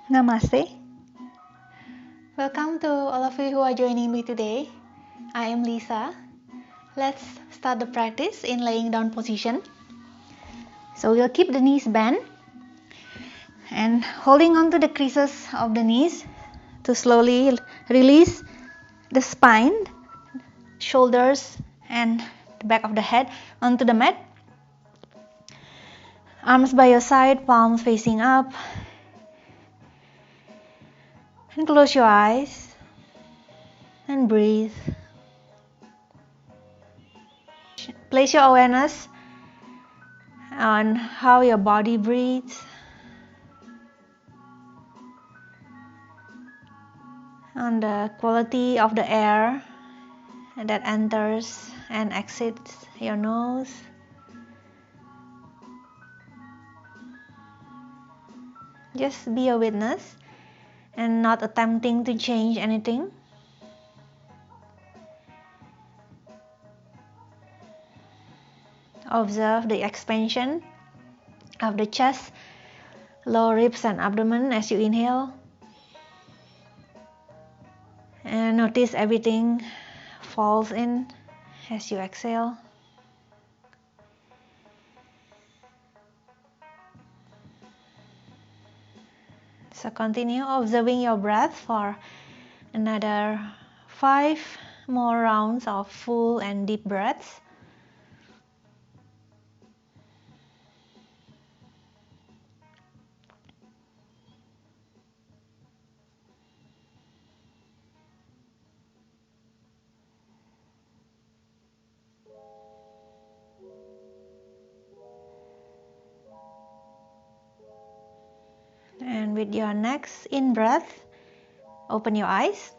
Namaste. Welcome to all of you who are joining me today. I am Lisa. Let's start the practice in laying down position. So we'll keep the knees bent and holding on to the creases of the knees to slowly release the spine, shoulders and the back of the head onto the mat. Arms by your side, palms facing up. And close your eyes and breathe. Place your awareness on how your body breathes, on the quality of the air that enters and exits your nose. Just be a witness and not attempting to change anything. Observe the expansion of the chest, lower ribs and abdomen as you inhale. And notice everything falls in as you exhale. So continue observing your breath for another 5 more rounds of full and deep breaths. And with your next in-breath, open your eyes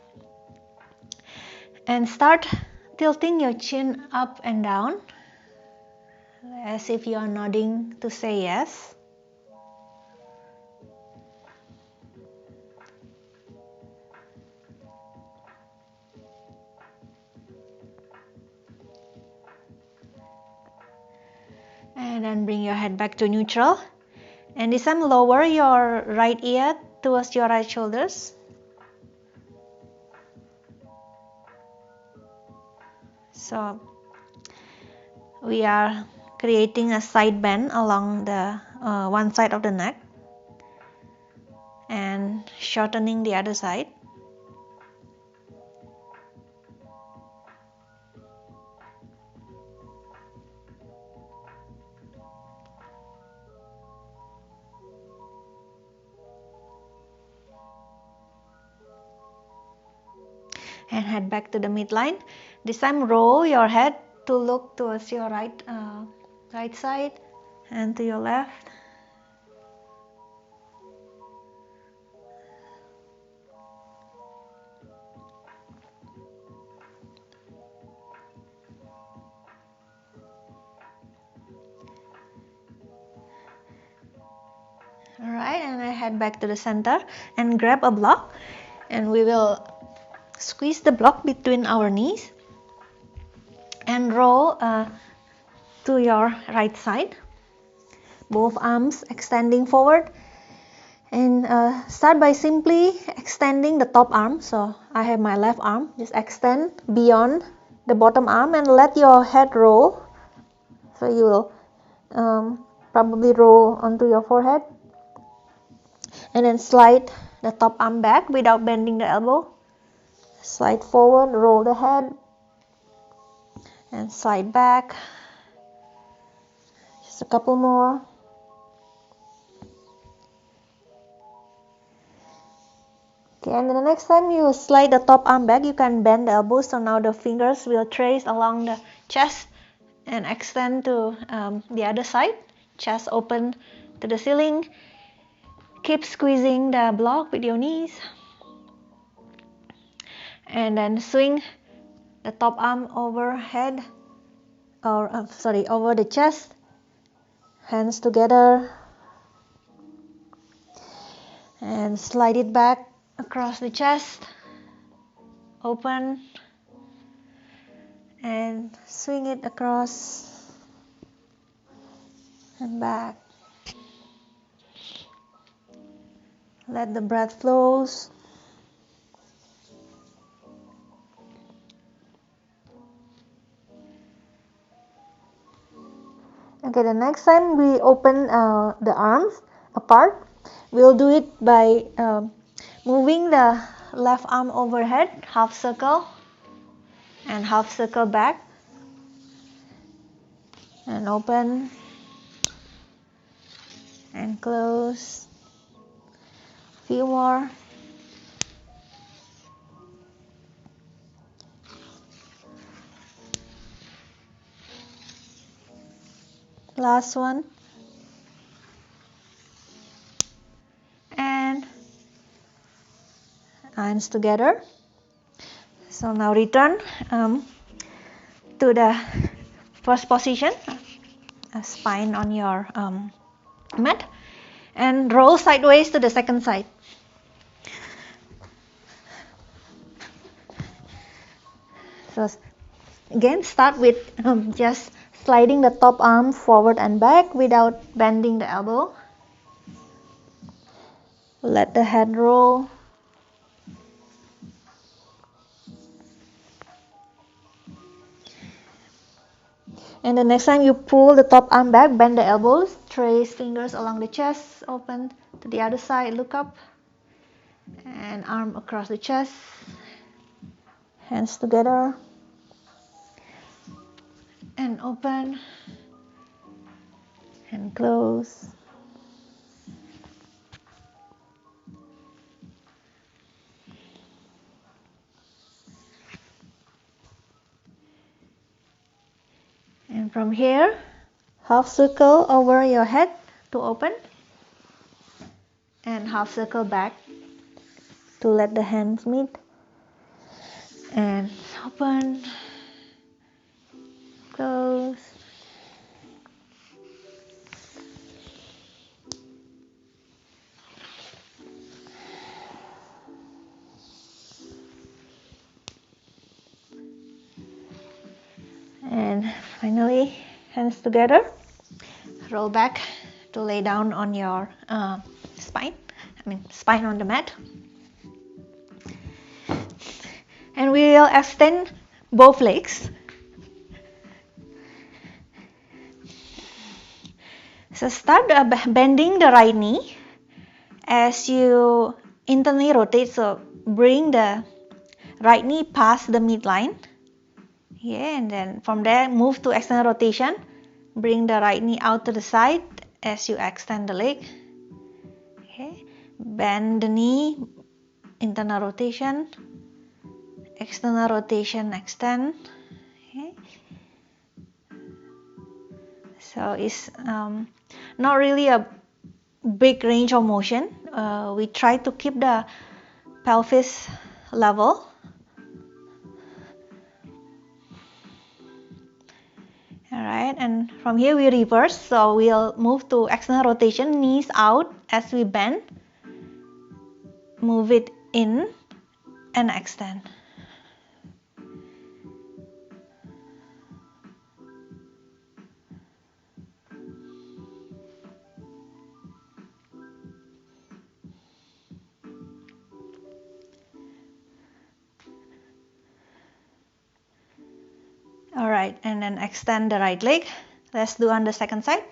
and start tilting your chin up and down as if you are nodding to say yes. And then bring your head back to neutral. And this time lower your right ear towards your right shoulders. So we are creating a side bend along the one side of the neck and shortening the other side. And head back to the midline. This time roll your head to look towards your right side and to your left. Alright, and I head back to the center and grab a block, and we will squeeze the block between our knees and roll to your right side. Both arms extending forward, and start by simply extending the top arm. So I have my left arm, just extend beyond the bottom arm and let your head roll. So you will probably roll onto your forehead. And then slide the top arm back without bending the elbow. Slide forward, roll the head, and slide back. Just a couple more. Okay, and then the next time you slide the top arm back, you can bend the elbow. So now the fingers will trace along the chest and extend to the other side. Chest open to the ceiling. Keep squeezing the block with your knees. And then swing the top arm overhead, over the chest. Hands together. And slide it back across the chest. Open. And swing it across and back. Let the breath flows. Okay, the next time we open the arms apart, we'll do it by moving the left arm overhead, half circle, and half circle back, and open, and close. Few more. Last one. And hands together. So now return to the first position, spine on your mat, and roll sideways to the second side. So again, start with just sliding the top arm forward and back without bending the elbow. Let the head roll. And the next time you pull the top arm back, bend the elbows, trace fingers along the chest, open to the other side, look up, and arm across the chest, hands together, and open, and close. And from here, half circle over your head to open, and half circle back to let the hands meet, and open, close. And finally, hands together, roll back to lay down on your spine on the mat. And we will extend both legs. So start bending the right knee as you internally rotate. So bring the right knee past the midline. Yeah, and then from there move to external rotation. Bring the right knee out to the side as you extend the leg. Okay, bend the knee, internal rotation, external rotation, extend. Okay. So it's not really a big range of motion. We try to keep the pelvis level. Alright, and from here we reverse, so we'll move to external rotation, knees out as we bend, move it in and extend. Alright, and then extend the right leg. Let's do on the second side.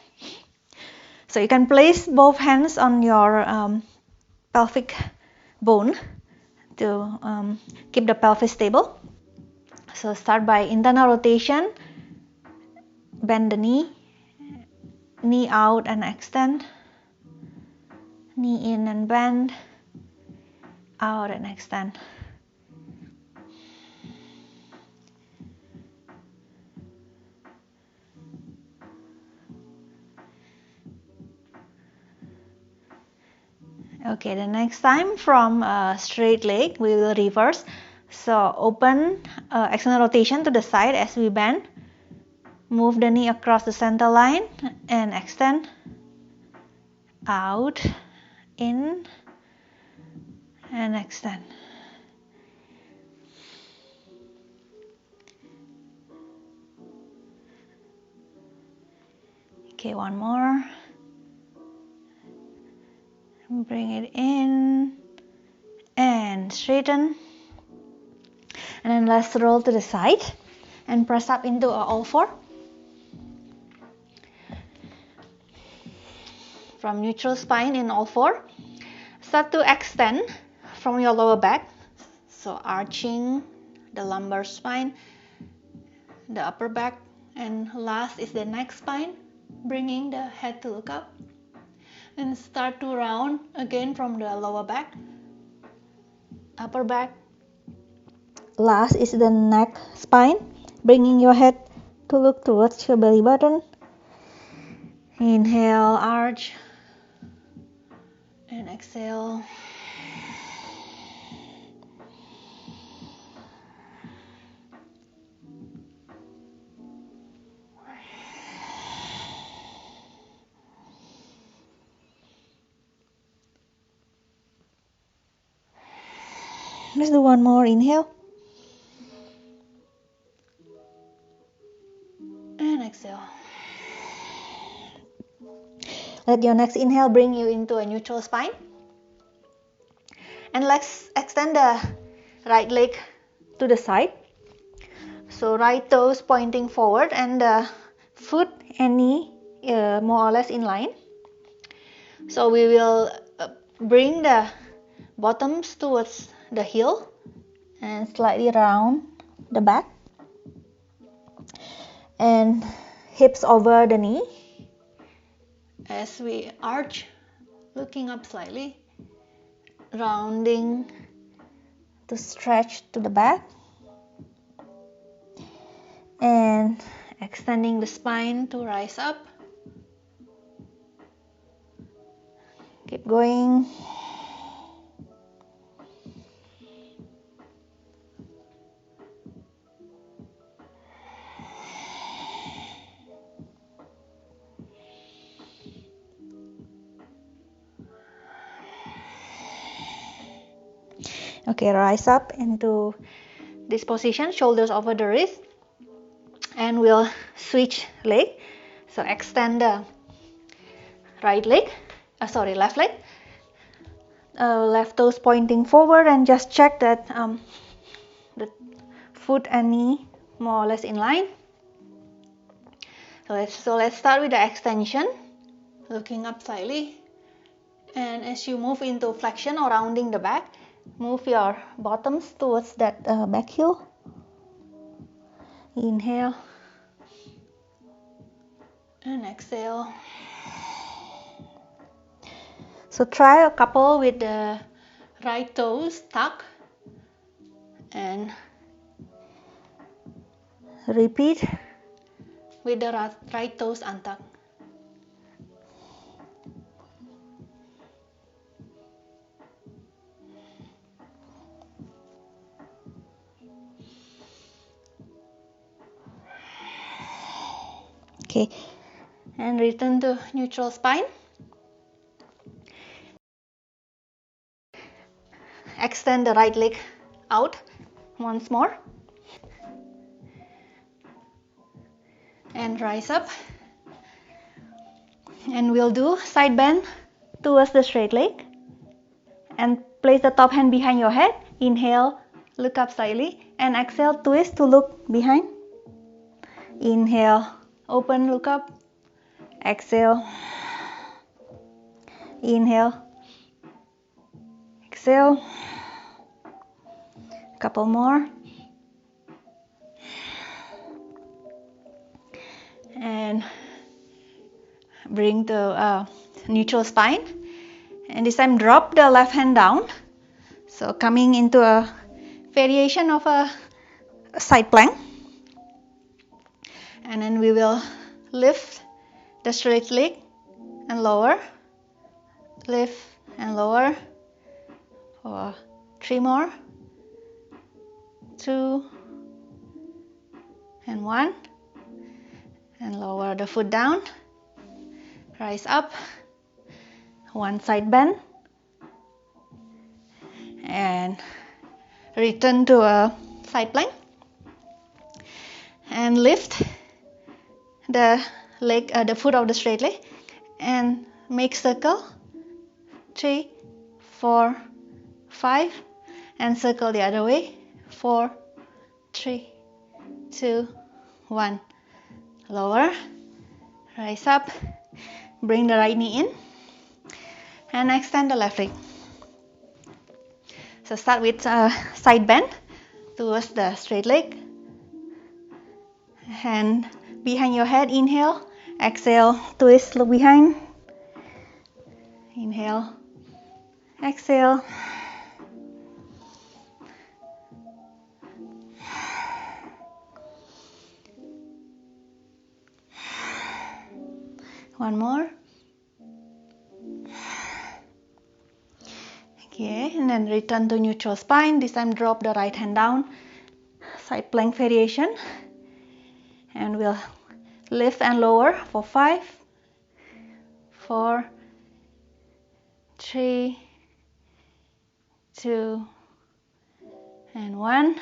So you can place both hands on your pelvic bone to keep the pelvis stable. So start by internal rotation, bend the knee, knee out and extend, knee in and bend, out and extend. Okay, the next time from straight leg we will reverse. So open external rotation to the side as we bend. Move the knee across the center line and extend, out, in, and extend. Okay, one more. bring it in and straighten, and then let's roll to the side and press up into all four. From neutral spine in all four, start to extend from your lower back, so arching the lumbar spine, the upper back, and last is the neck spine, bringing the head to look up, and start to round again from the lower back, upper back. Last is the neck spine, bringing your head to look towards your belly button. Inhale, arch, and exhale. Let's do one more. Inhale and exhale. Let your next inhale bring you into a neutral spine, and let's extend the right leg to the side, so right toes pointing forward and the foot and knee more or less in line. So we will bring the bottoms towards the heel and slightly round the back, and hips over the knee as we arch, looking up slightly, rounding to stretch to the back, and extending the spine to rise up. Keep going. Okay, rise up into this position, shoulders over the wrist, and we'll switch leg. So extend the left leg, left toes pointing forward, and just check that the foot and knee more or less in line. So let's start with the extension, looking up slightly, and as you move into flexion or rounding the back, move your bottoms towards that back heel. Inhale and exhale. So try a couple with the right toes tuck, and repeat with the right toes untucked. Okay, and return to neutral spine. Extend the right leg out once more, and rise up, and we'll do side bend towards the straight leg, and place the top hand behind your head. Inhale, look up slightly, and exhale, twist to look behind. Inhale, open, look up. Exhale, inhale, exhale. Couple more, and bring to neutral spine, and this time drop the left hand down, so coming into a variation of a side plank, and then we will lift the straight leg and lower, lift and lower for 3 more, 2 and 1, and lower the foot down, rise up, one side bend, and return to a side plank, and lift the leg, the foot of the straight leg, and make circle, 3, 4, 5, and circle the other way. 4, 3, 2, 1. Lower, rise up, bring the right knee in, and extend the left leg. So start with side bend towards the straight leg. Hand behind your head, inhale, exhale, twist, look behind. Inhale, exhale. One more. Okay, and then return to neutral spine. This time drop the right hand down. Side plank variation. And we'll lift and lower for 5, 4, 3, 2, and 1.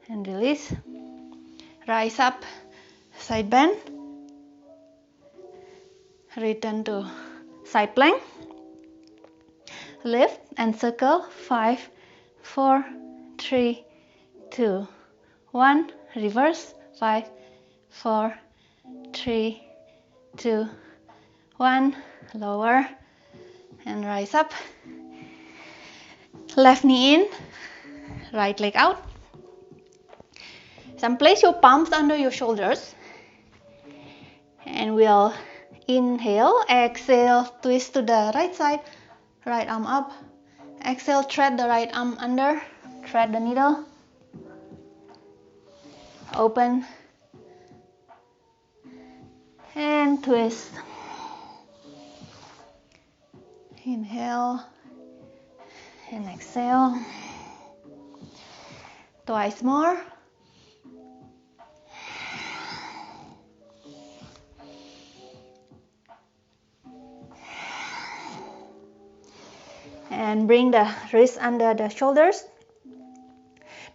And release. Rise up, side bend. Return to side plank. Lift and circle. 5, 4, 3, 2, 1. Reverse. 5, 4, 3, 2, 1. Lower and rise up. Left knee in, right leg out. So place your palms under your shoulders. And we'll inhale, exhale, twist to the right side, right arm up. Exhale, thread the right arm under, thread the needle. Open and twist. Inhale and exhale. Twice more. And bring the wrist under the shoulders.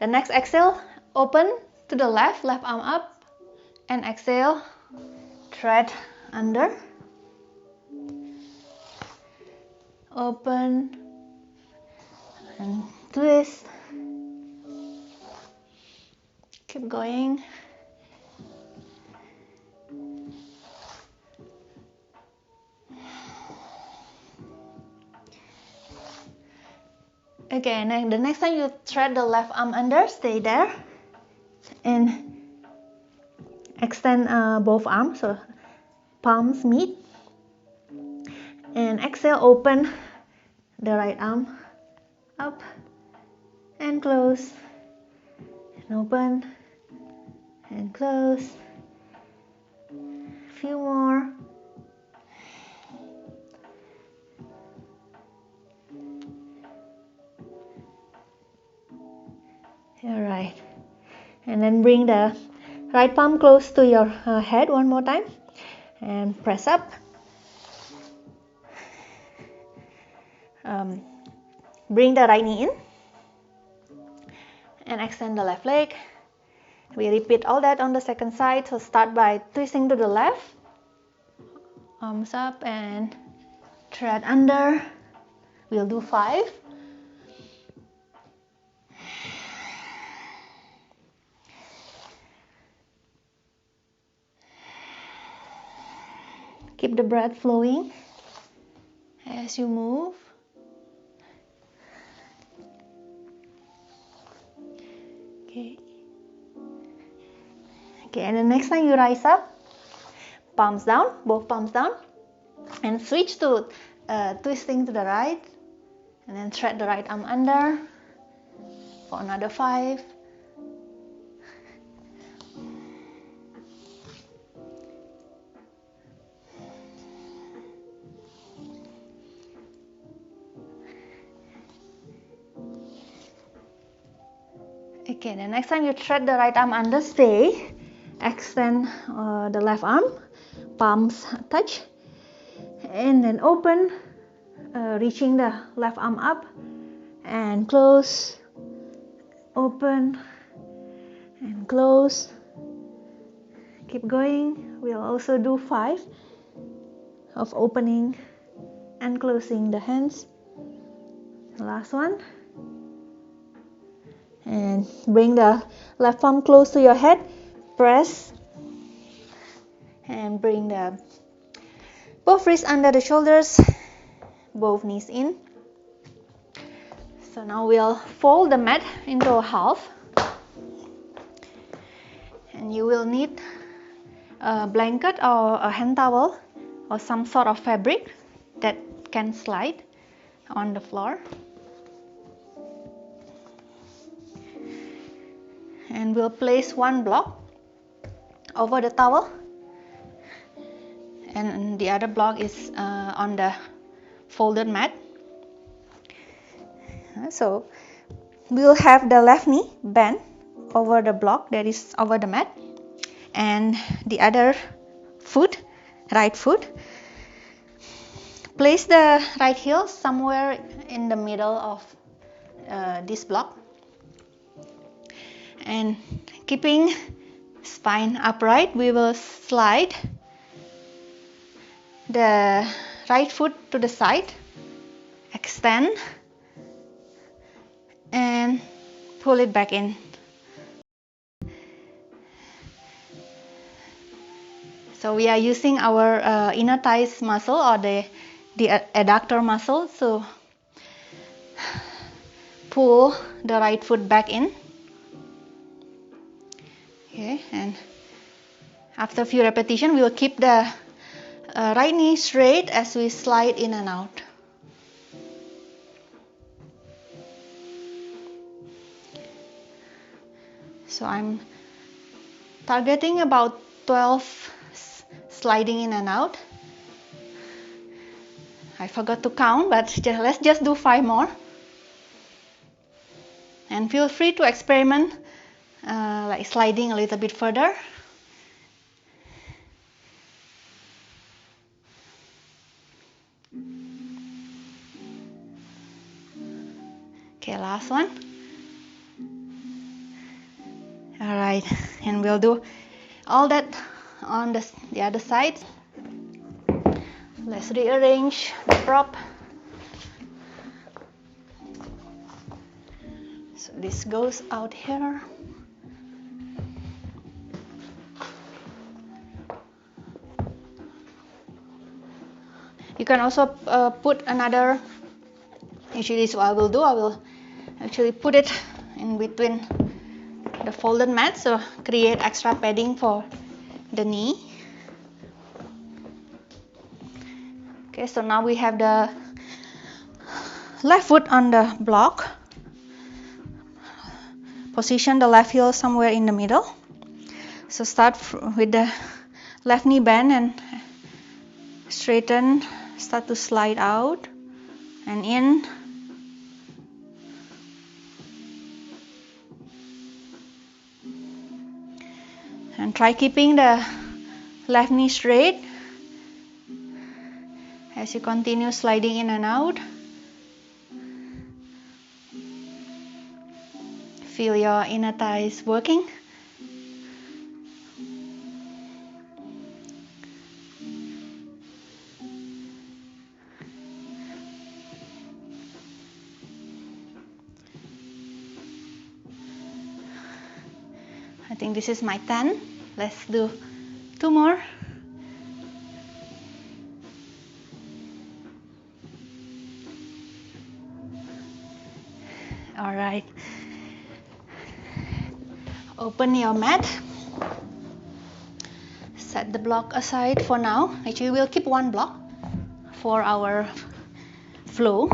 The next exhale, open to the left, left arm up. And exhale, thread under. Open and twist. Keep going. Again, and the next time you thread the left arm under, stay there and extend both arms so palms meet. And exhale, open the right arm up and close, and open and close. Few more. Alright, and then bring the right palm close to your head one more time and press up. Bring the right knee in and extend the left leg. We repeat all that on the second side. So start by twisting to the left, arms up and thread under. We'll do 5. Keep the breath flowing as you move. Okay, and the next time you rise up, palms down, both palms down, and switch to twisting to the right, and then thread the right arm under for another 5. Okay, the next time you thread the right arm under, stay. Extend the left arm, palms touch, and then open, reaching the left arm up and close, open and close. Keep going. We'll also do 5 of opening and closing the hands. Last one. And bring the left palm close to your head. Press. And bring the both wrists under the shoulders. Both knees in. So now we'll fold the mat into a half. And you will need a blanket or a hand towel or some sort of fabric that can slide on the floor. And we'll place one block over the towel, and the other block is on the folded mat. So we'll have the left knee bent over the block that is over the mat, and the other foot, right foot, place the right heel somewhere in the middle of this block, and keeping spine upright, we will slide the right foot to the side, extend, and pull it back in. So we are using our inner thighs muscle or the adductor muscle to pull the right foot back in. Okay, and after a few repetitions, we will keep the right knee straight as we slide in and out. So I'm targeting about 12 sliding in and out. I forgot to count, but let's just do 5 more. And feel free to experiment like sliding a little bit further. Okay, last one. Alright, and we'll do all that on the other side. Let's rearrange the prop. So this goes out here. You can also put another, usually this is what I will do, I will actually put it in between the folded mat, so create extra padding for the knee. Okay, so now we have the left foot on the block. Position the left heel somewhere in the middle. So start with the left knee bend and straighten, start to slide out and in. And try keeping the left knee straight as you continue sliding in and out. Feel your inner thighs working. I think this is my 10. Let's do 2 more. All right. Open your mat. Set the block aside for now. Actually, we'll keep one block for our flow.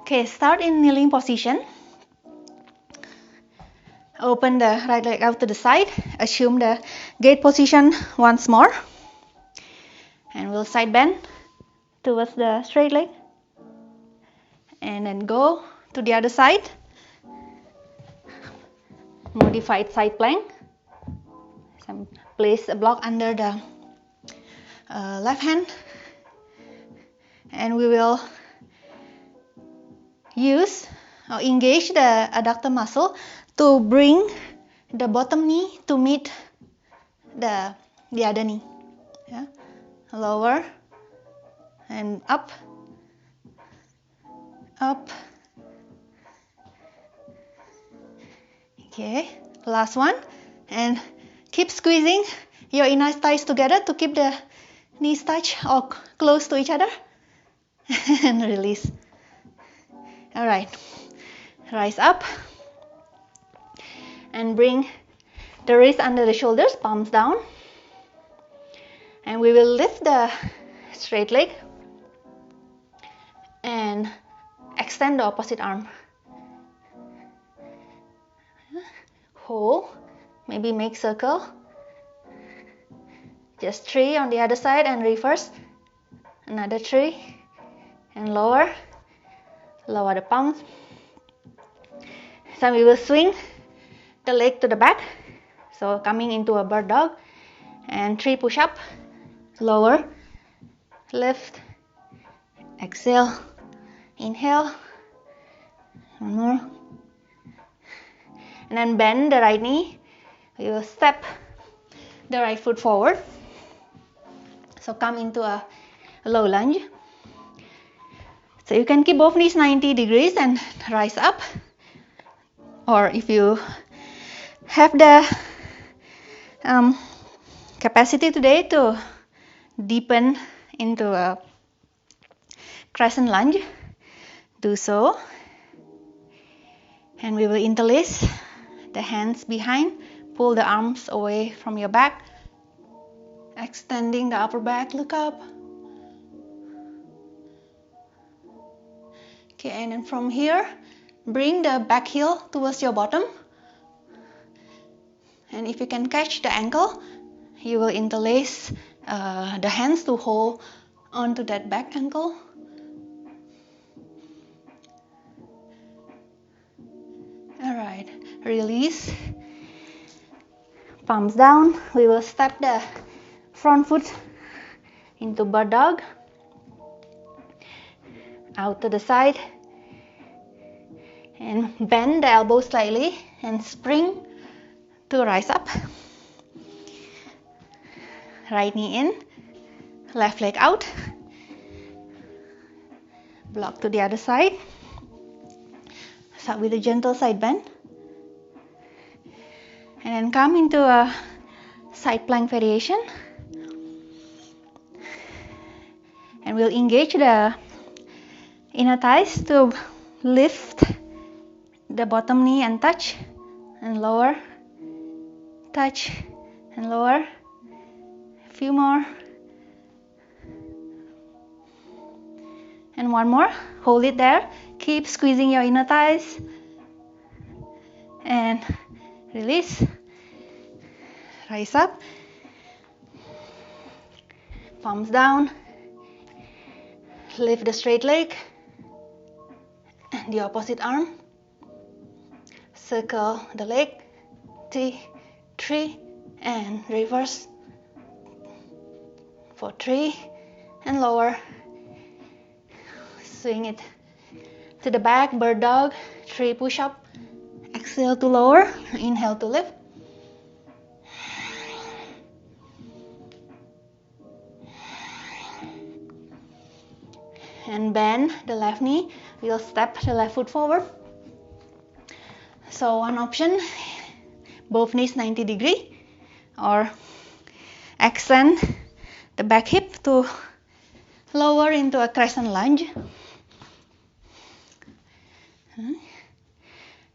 Okay, start in kneeling position. Open the right leg out to the side. Assume the gate position once more. And we'll side bend towards the straight leg. And then go to the other side. Modified side plank. Place a block under the left hand. And we will use or engage the adductor muscle to bring the bottom knee to meet the other knee. Yeah. Lower and up, up. Okay, last one, and keep squeezing your inner thighs together to keep the knees touch or close to each other. And release. All right, rise up and bring the wrist under the shoulders, palms down, and we will lift the straight leg and extend the opposite arm. Hold, maybe make circle, just 3 on the other side and reverse, another 3 and lower the palms. So we will swing the leg to the back, so coming into a bird dog, and 3 push up, lower, lift, exhale, inhale, one more, and then bend the right knee. We will step the right foot forward, so come into a low lunge. So you can keep both knees 90 degrees and rise up, or if you have the capacity today to deepen into a crescent lunge, do so. And we will interlace the hands behind, pull the arms away from your back, extending the upper back, look up. Okay, and then from here, bring the back heel towards your bottom. And if you can catch the ankle, you will interlace the hands to hold onto that back ankle. Alright, release. Palms down. We will step the front foot into bird dog. Out to the side. And bend the elbows slightly and spring to rise up. Right knee in, left leg out. Block to the other side. Start with a gentle side bend. And then come into a side plank variation. And we'll engage the inner thighs to lift the bottom knee and touch and lower, touch and lower. A few more. And one more. Hold it there. Keep squeezing your inner thighs. And release. Rise up. Palms down. Lift the straight leg. And the opposite arm. Circle the leg. 3 and reverse. For 3 and lower. Swing it to the back, bird dog, 3 push up. Exhale to lower, inhale to lift. And bend the left knee. We'll step the left foot forward. So one option, both knees 90 degree, or extend the back hip to lower into a crescent lunge.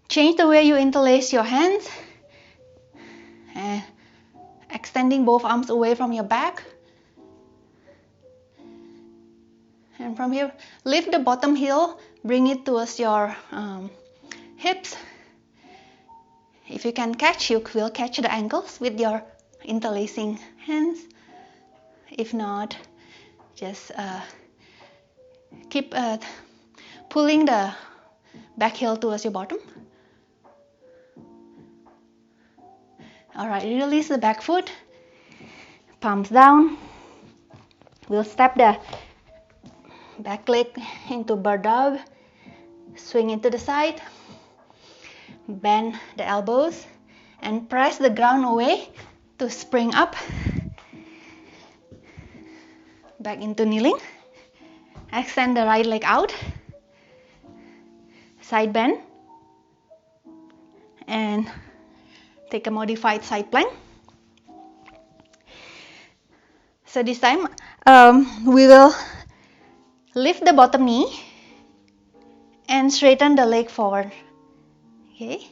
Change the way you interlace your hands, extending both arms away from your back. And from here, lift the bottom heel, bring it towards your hips. If you can catch, you will catch the ankles with your interlacing hands. If not, just keep pulling the back heel towards your bottom. Alright, release the back foot, palms down. We'll step the back leg into bird dog, swing it to the side, bend the elbows and press the ground away to spring up, back into kneeling. Extend the right leg out, side bend, and take a modified side plank. So this time we will lift the bottom knee and straighten the leg forward. Okay,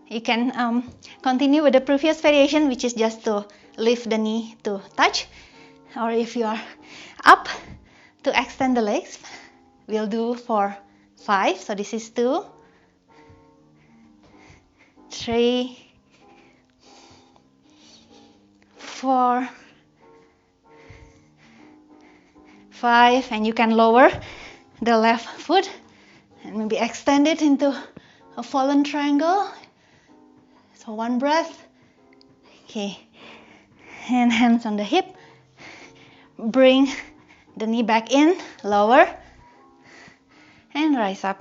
you can continue with the previous variation, which is just to lift the knee to touch, or if you are up, to extend the legs. We'll do for 5. So this is 2, 3, 4, 5, and you can lower the left foot and maybe extend it into a fallen triangle. So 1 breath. Okay, and hands on the hip. Bring the knee back in, lower, and rise up.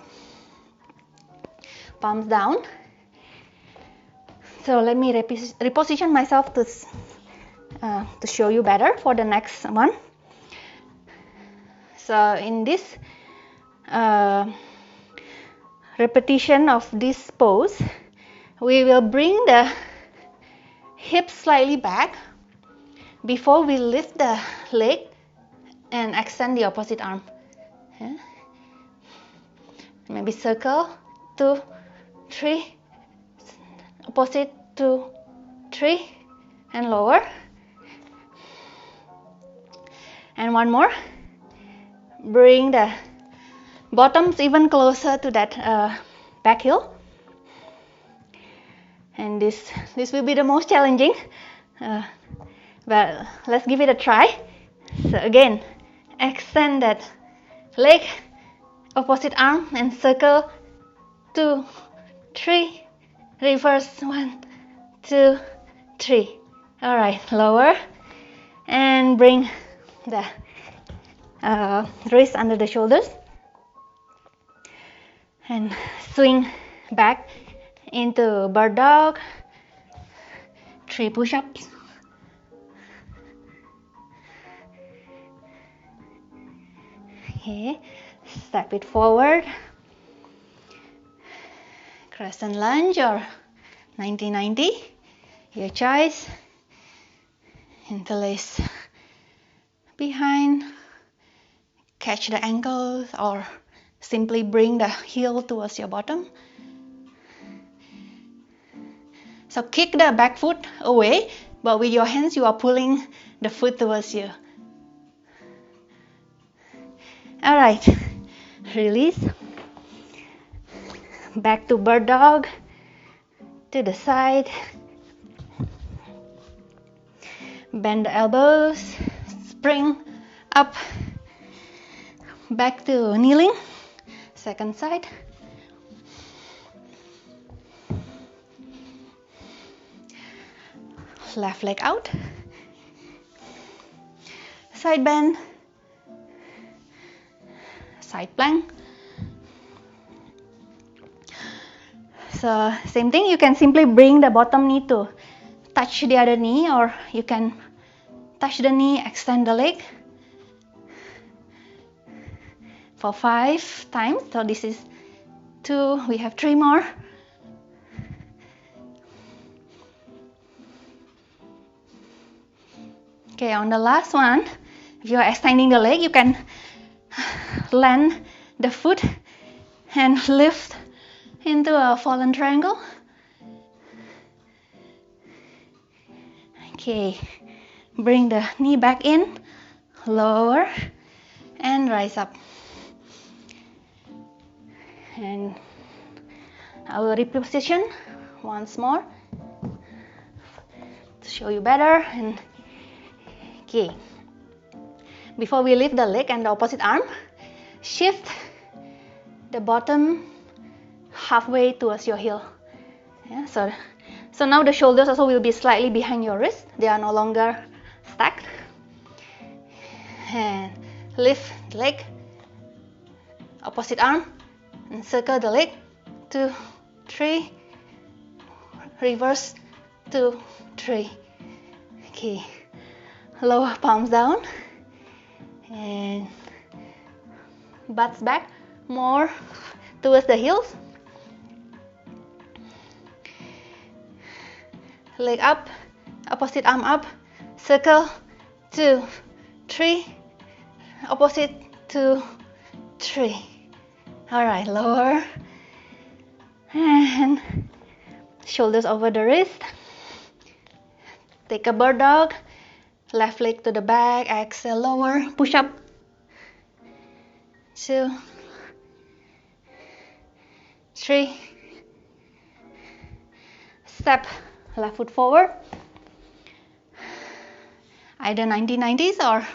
Palms down. So let me reposition myself to show you better for the next one. So in this repetition of this pose, we will bring the hips slightly back before we lift the leg and extend the opposite arm. Yeah. Maybe circle 2, 3, opposite 2, 3, and lower. And one more. Bring the bottoms even closer to that back heel. And this will be the most challenging, but let's give it a try. So again, extend that leg, opposite arm, and circle 2, 3, reverse 1, 2, 3. All right, lower, and bring the wrist under the shoulders, and swing back into bird dog. 3 push-ups. Okay, step it forward. Crescent lunge or 90-90, your choice. Interlace behind, catch the ankles, or simply bring the heel towards your bottom. So kick the back foot away, but with your hands you are pulling the foot towards you. All right, release. Back to bird dog, to the side. Bend the elbows, spring up, back to kneeling. Second side. Left leg out. Side bend. Side plank. So same thing, you can simply bring the bottom knee to touch the other knee, or you can touch the knee, extend the leg for 5 times. So this is 2, we have 3 more. Okay, on the last one, if you are extending the leg, you can land the foot and lift into a fallen triangle. Okay, bring the knee back in, lower, and rise up. And I will reposition once more to show you better. And okay, before we lift the leg and the opposite arm, shift the bottom halfway towards your heel. Yeah, so now the shoulders also will be slightly behind your wrist. They are no longer stacked. And lift the leg, opposite arm, and circle the leg. 2, 3, reverse, 2, 3. Okay, lower palms down, and butts back more towards the heels. Leg up, opposite arm up, circle, 2, 3, opposite, 2, 3. Alright, lower, and shoulders over the wrist. Take a bird dog, left leg to the back, exhale, lower, push up, 2, 3, step, left foot forward, either 90-90s or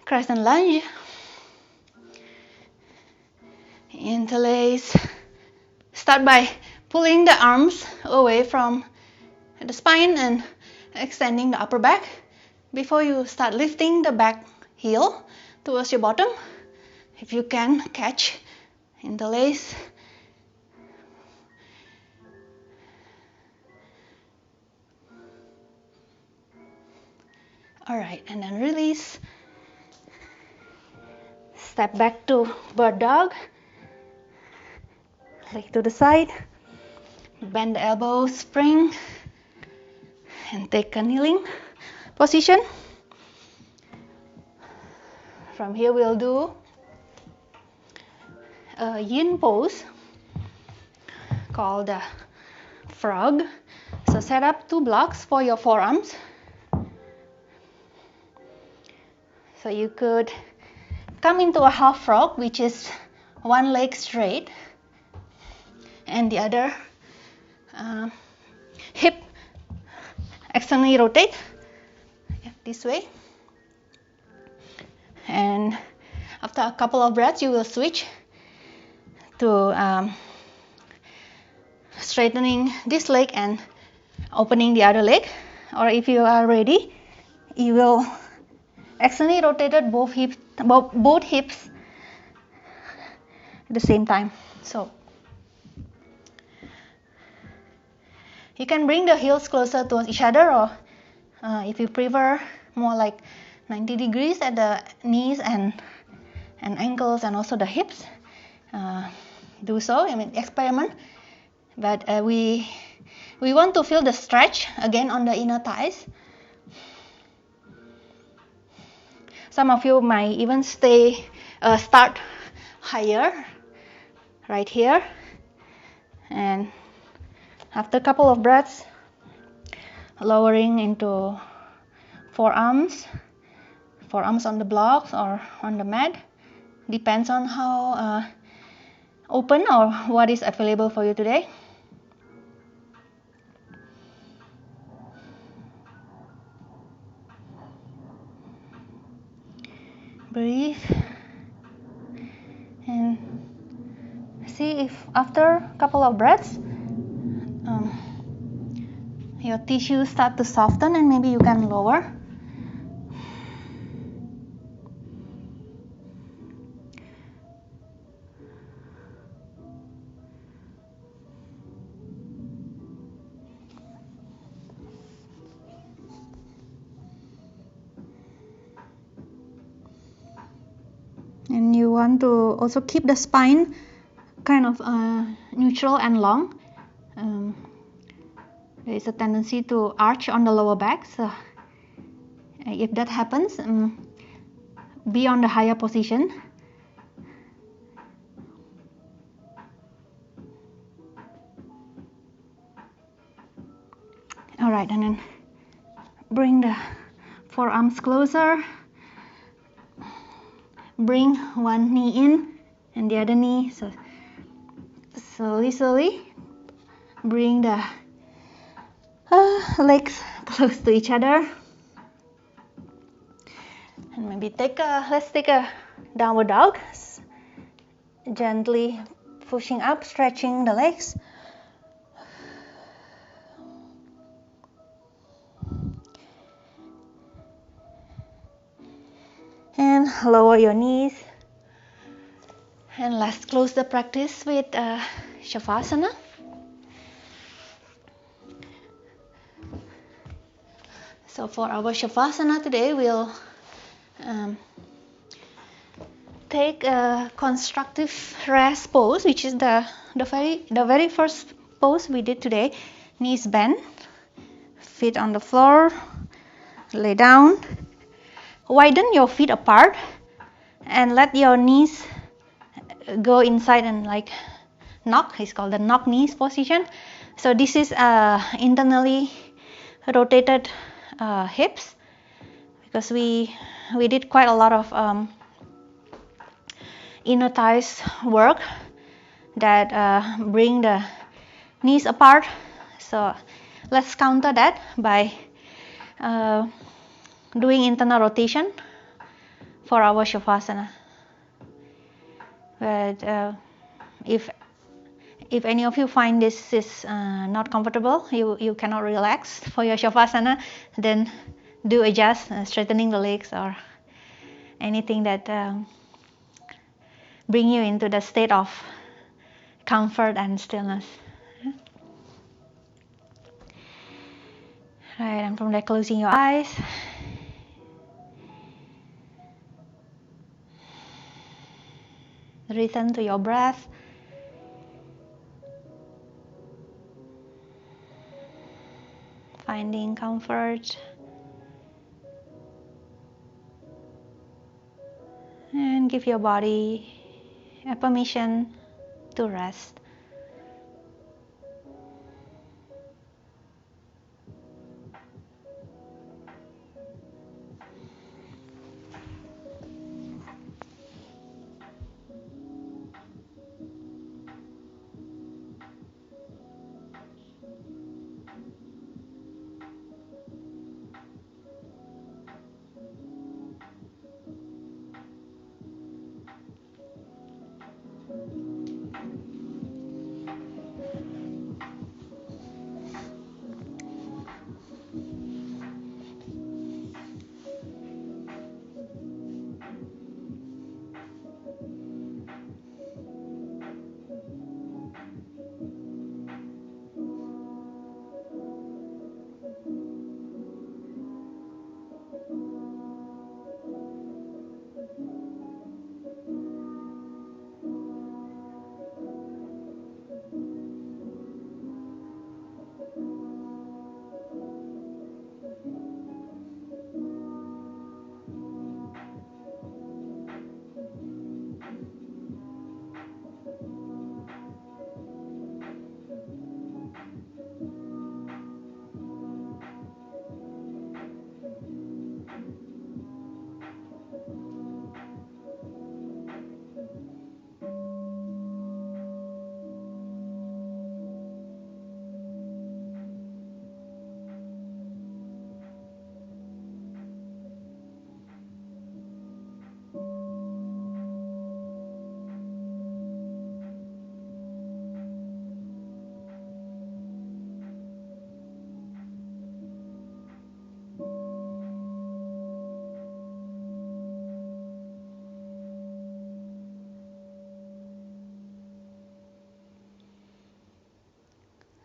crescent lunge. Interlace. Start by pulling the arms away from the spine and extending the upper back. Before you start lifting the back heel towards your bottom, if you can catch, interlace. Alright, and then release. Step back to bird dog. Leg to the side. Bend the elbows, spring, and take a kneeling position. From here we'll do a yin pose called the frog. So set up 2 blocks for your forearms. So you could come into a half frog, which is one leg straight and the other hip externally rotate this way. And after a couple of breaths, you will switch to straightening this leg and opening the other leg. Or if you are ready, you will externally rotate both hips at the same time. So you can bring the heels closer towards each other, or if you prefer, more like 90 degrees at the knees and ankles and also the hips. Do so. I mean, experiment. But we want to feel the stretch again on the inner thighs. Some of you might even start higher, right here, and after a couple of breaths, lowering into forearms on the blocks or on the mat. Depends on how open or what is available for you today. Breathe and see if after a couple of breaths your tissues start to soften and maybe you can lower. And you want to also keep the spine kind of neutral and long. There is a tendency to arch on the lower back, so if that happens, be on the higher position. Alright, and then bring the forearms closer. Bring one knee in and the other knee. So slowly bring the legs close to each other. And maybe let's take a downward dog. Gently pushing up, stretching the legs. And lower your knees. And let's close the practice with Shavasana. So for our Shavasana today, we'll take a constructive rest pose, which is the very first pose we did today. Knees bent, feet on the floor, lay down, widen your feet apart and let your knees go inside and like knock. It's called the knock knees position. So this is internally rotated hips, because we did quite a lot of inner thighs work that bring the knees apart. So let's counter that by doing internal rotation for our Shavasana. But if any of you find this is not comfortable, you cannot relax for your Shavasana, then do adjust, straightening the legs or anything that bring you into the state of comfort and stillness. Right, and from there, closing your eyes. Return to your breath. Finding comfort. And give your body a permission to rest.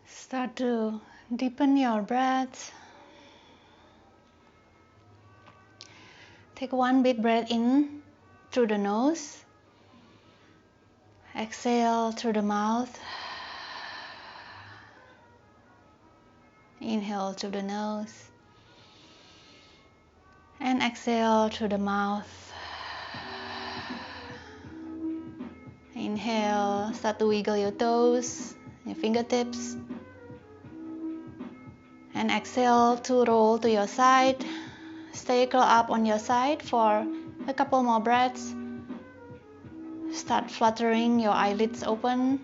Start to deepen your breath. Take one big breath in through the nose. Exhale through the mouth. Inhale through the nose. And exhale through the mouth. Inhale, start to wiggle your toes, your fingertips. And exhale to roll to your side. Stay curled up on your side for a couple more breaths. Start fluttering your eyelids open.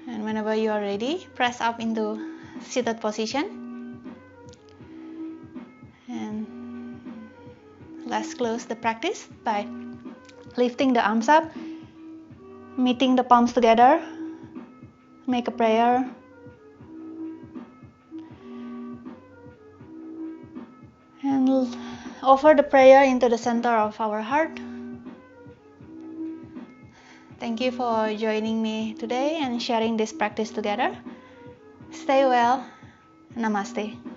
And whenever you are ready, press up into seated position. And let's close the practice by lifting the arms up, meeting the palms together. Make a prayer. And offer the prayer into the center of our heart. Thank you for joining me today and sharing this practice together. Stay well. Namaste.